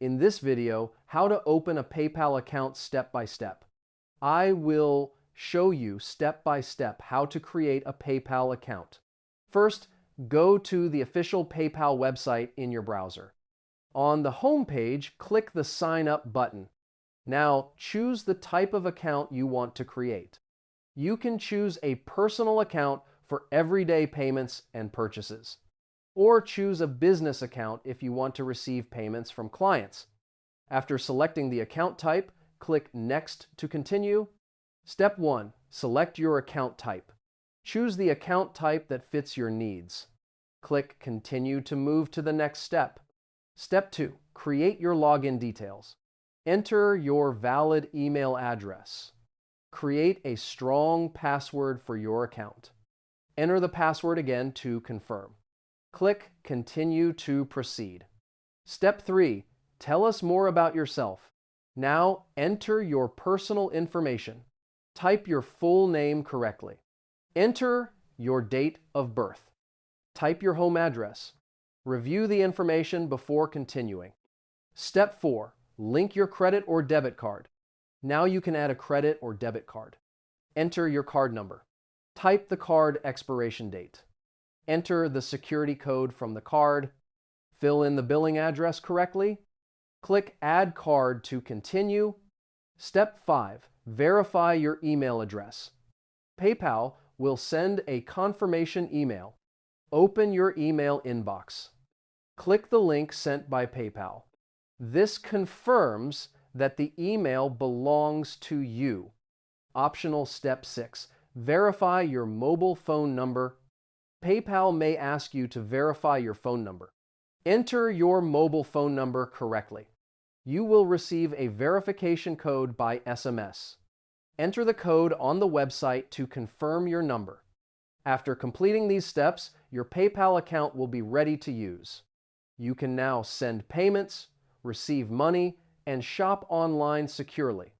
in this video how to open a PayPal account step by step. I will show you step by step how to create a PayPal account. First, go to the official PayPal website in your browser. On the home page, click the Sign Up button. Now, choose the type of account you want to create. You can choose a personal account for everyday payments and purchases, or choose a business account if you want to receive payments from clients. After selecting the account type, click Next to continue. Step 1. Select your account type. Choose the account type that fits your needs. Click Continue to move to the next step. Step 2. Create your login details. Enter your valid email address. Create a strong password for your account. Enter the password again to confirm. Click Continue to proceed. Step 3. Tell us more about yourself. Now enter your personal information. Type your full name correctly. Enter your date of birth. Type your home address. Review the information before continuing. Step 4. Link your credit or debit card. Now you can add a credit or debit card. Enter your card number. Type the card expiration date. Enter the security code from the card. Fill in the billing address correctly. Click Add Card to continue. Step 5. Verify your email address. PayPal will send a confirmation email. Open your email inbox. Click the link sent by PayPal. This confirms that the email belongs to you. Optional Step 6. Verify your mobile phone number. PayPal may ask you to verify your phone number. Enter your mobile phone number correctly. You will receive a verification code by SMS. Enter the code on the website to confirm your number. After completing these steps, your PayPal account will be ready to use. You can now send payments, receive money, and shop online securely.